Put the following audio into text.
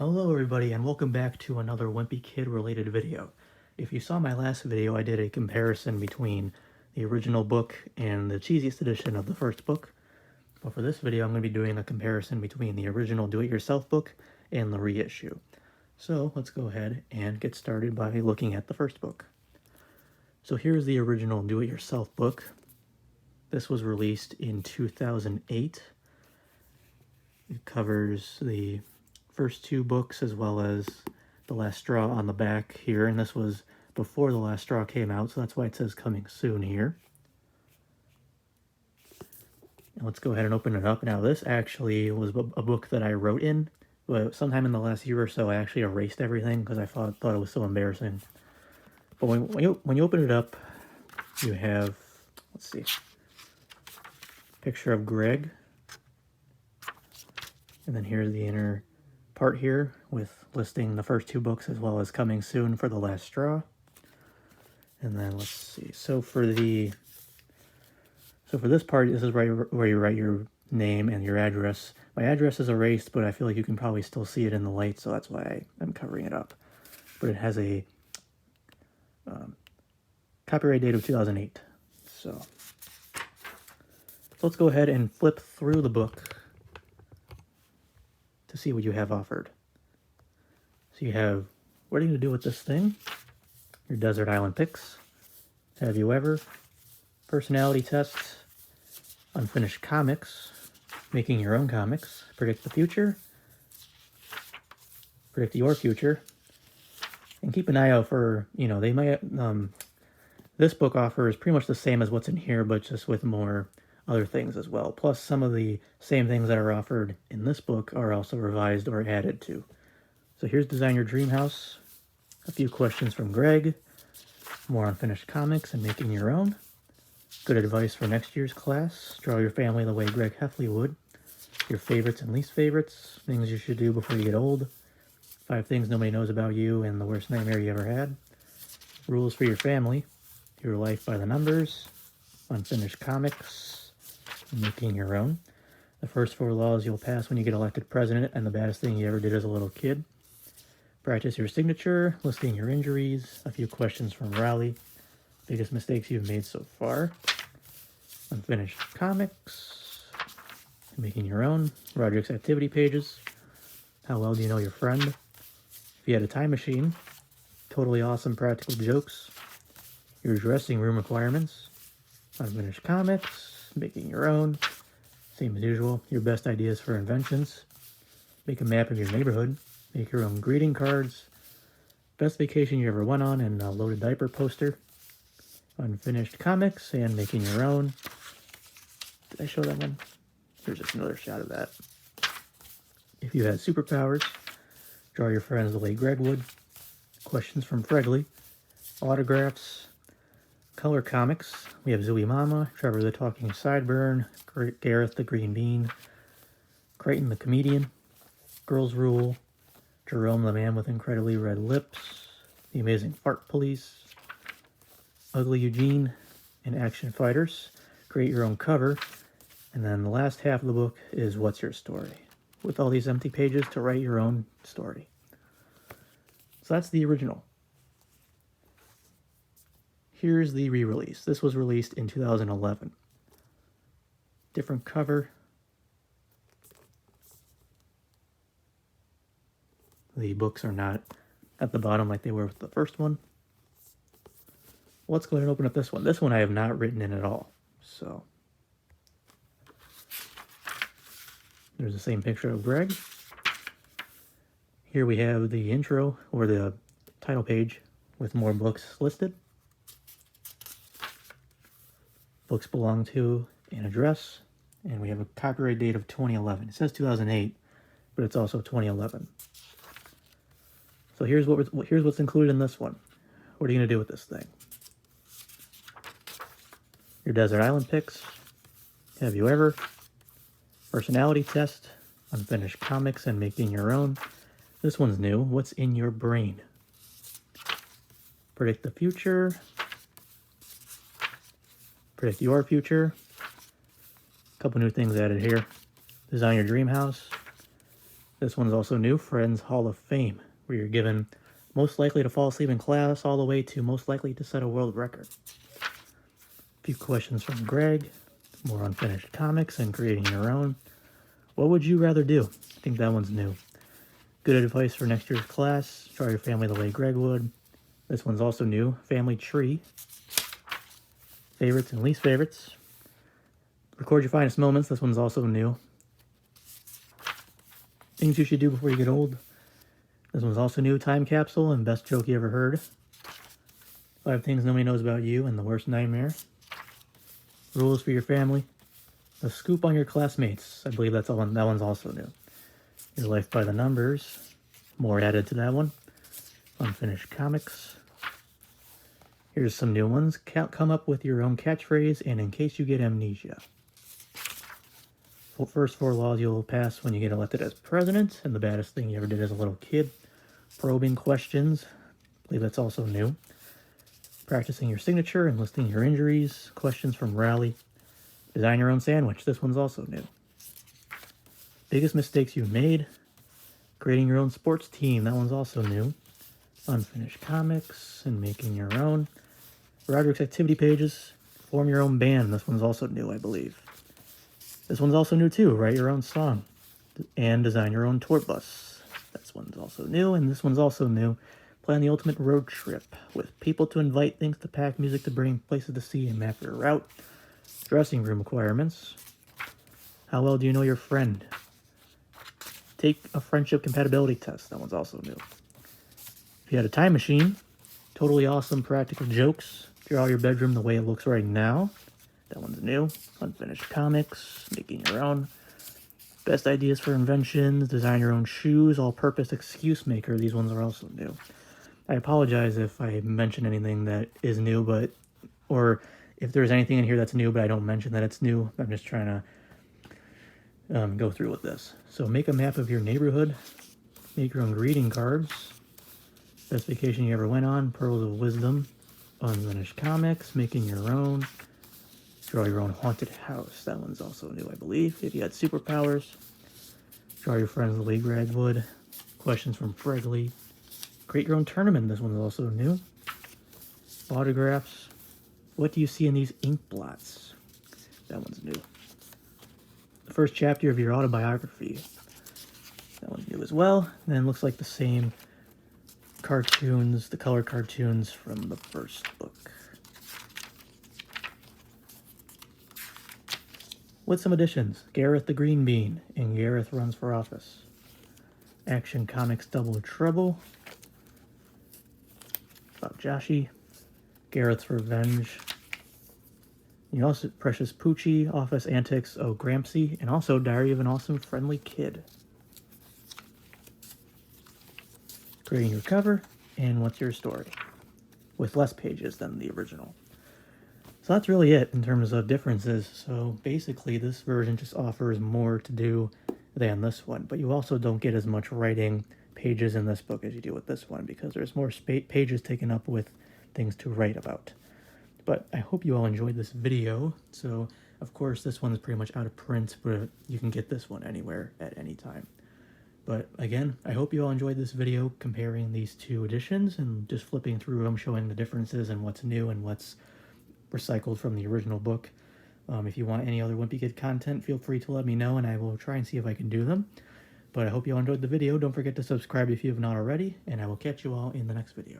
Hello everybody and welcome back to another Wimpy Kid related video. If you saw my last video, I did a comparison between the original book and the cheesiest edition of the first book. But for this video, I'm going to be doing a comparison between the original do-it-yourself book and the reissue. So let's go ahead and get started by looking at the first book. So here's the original do-it-yourself book. This was released in 2008. It covers the first two books as well as The Last Straw on the back here, and this was before The Last Straw came out, so that's why it says coming soon here. And let's go ahead and open it up. Now this actually was a book that I wrote in, but sometime in the last year or so I actually erased everything because I thought it was so embarrassing. But when you open it up, you have, let's see, picture of Greg, and then here's the inner part here with listing the first two books as well as coming soon for The Last Straw. And then let's see, so for this part, this is where you write your name and your address. My address is erased, but I feel like you can probably still see it in the light, so that's why I'm covering it up. But it has a copyright date of 2008. So let's go ahead and flip through the book to see what you have offered. So you have, what are you going to do with this thing? Your desert island picks. Have you ever? Personality tests. Unfinished comics. Making your own comics. Predict the future. Predict your future. And keep an eye out for, they might, this book offers pretty much the same as what's in here, but just with more other things as well. Plus, some of the same things that are offered in this book are also revised or added to. So here's Design Your Dream House. A few questions from Greg. More unfinished comics and making your own. Good advice for next year's class. Draw your family the way Greg Heffley would. Your favorites and least favorites. Things you should do before you get old. 5 things nobody knows about you and the worst nightmare you ever had. Rules for your family. Your life by the numbers. Unfinished comics. Making your own. The first 4 laws you'll pass when you get elected president and the baddest thing you ever did as a little kid. Practice your signature, listing your injuries, a few questions from Raleigh, biggest mistakes you've made so far, unfinished comics, making your own, Roderick's activity pages, how well do you know your friend, if you had a time machine, totally awesome practical jokes, your dressing room requirements, unfinished comics, making your own, same as usual, your best ideas for inventions, make a map of your neighborhood, make your own greeting cards, best vacation you ever went on, and a loaded diaper poster, unfinished comics, and making your own. Did I show that one? Here's just another shot of that. If you had superpowers, draw your friends the way Greg would, questions from Fregley, autographs, color comics. We have Zooey Mama, Trevor the Talking Sideburn, Gareth the Green Bean, Creighton the Comedian, Girls Rule, Jerome the Man with Incredibly Red Lips, The Amazing Fart Police, Ugly Eugene, and Action Fighters. Create your own cover. And then the last half of the book is What's Your Story? With all these empty pages to write your own story. So that's the original. Here's the re-release. This was released in 2011. Different cover. The books are not at the bottom like they were with the first one. Let's go ahead and open up this one. This one I have not written in at all. So there's the same picture of Greg. Here we have the intro or the title page with more books listed. Books belong to an address, and we have a copyright date of 2011. It says 2008, but it's also 2011. So here's what's included in this one. What are you going to do with this thing? Your desert island picks. Have you ever? Personality test. Unfinished comics and making your own. This one's new. What's in your brain? Predict the future. Predict your future. A couple new things added here. Design your dream house. This one's also new, Friends Hall of Fame, where you're given most likely to fall asleep in class all the way to most likely to set a world record. A few questions from Greg, more unfinished comics and creating your own. What would you rather do? I think that one's new. Good advice for next year's class, draw your family the way Greg would. This one's also new, Family Tree. Favorites and least favorites. Record your finest moments, this one's also new. Things you should do before you get old. This one's also new, Time Capsule and Best Joke You Ever Heard. 5 Things Nobody Knows About You and the Worst Nightmare. Rules for your family. A Scoop on Your Classmates. I believe that one's also new. Your Life by the Numbers. More added to that one. Unfinished comics. Here's some new ones. Come up with your own catchphrase and in case you get amnesia. First 4 laws you'll pass when you get elected as president, and the baddest thing you ever did as a little kid. Probing questions. I believe that's also new. Practicing your signature and listing your injuries. Questions from Rally. Design your own sandwich. This one's also new. Biggest mistakes you made. Creating your own sports team. That one's also new. Unfinished comics and making your own. Roderick's activity pages. Form your own band. This one's also new, I believe. This one's also new too. Write your own song. And design your own tour bus. This one's also new, and this one's also new. Plan the ultimate road trip with people to invite, things to pack, music to bring, places to see, and map your route. Dressing room requirements. How well do you know your friend? Take a friendship compatibility test. That one's also new. If you had a time machine, totally awesome practical jokes. Draw your bedroom the way it looks right now. That one's new. Unfinished comics. Making your own. Best ideas for inventions. Design your own shoes. All-purpose excuse maker. These ones are also new. I apologize if I mention anything that is new, or if there's anything in here that's new, but I don't mention that it's new. I'm just trying to go through with this. So make a map of your neighborhood. Make your own greeting cards. Best vacation you ever went on. Pearls of Wisdom. Unfinished comics. Making your own. Draw your own haunted house. That one's also new, I believe. If you had superpowers. Draw your friends the way Greg would. Questions from Fregley. Create your own tournament. This one's also new. Autographs. What do you see in these ink blots? That one's new. The first chapter of your autobiography. That one's new as well. And then looks like the same cartoons, the color cartoons from the first book. With some additions, Gareth the Green Bean and Gareth Runs for Office. Action Comics Double Trouble. About Joshi. Gareth's Revenge. You also Precious Poochie, Office Antics, Oh Grampsy, and also Diary of an Awesome Friendly Kid. Creating your cover, and what's your story? With less pages than the original. So that's really it in terms of differences. So basically this version just offers more to do than this one, but you also don't get as much writing pages in this book as you do with this one because there's more pages taken up with things to write about. But I hope you all enjoyed this video. So of course this one is pretty much out of print, but you can get this one anywhere at any time. But again, I hope you all enjoyed this video comparing these two editions and just flipping through them, showing the differences and what's new and what's recycled from the original book. If you want any other Wimpy Kid content, feel free to let me know and I will try and see if I can do them. But I hope you all enjoyed the video. Don't forget to subscribe if you have not already, and I will catch you all in the next video.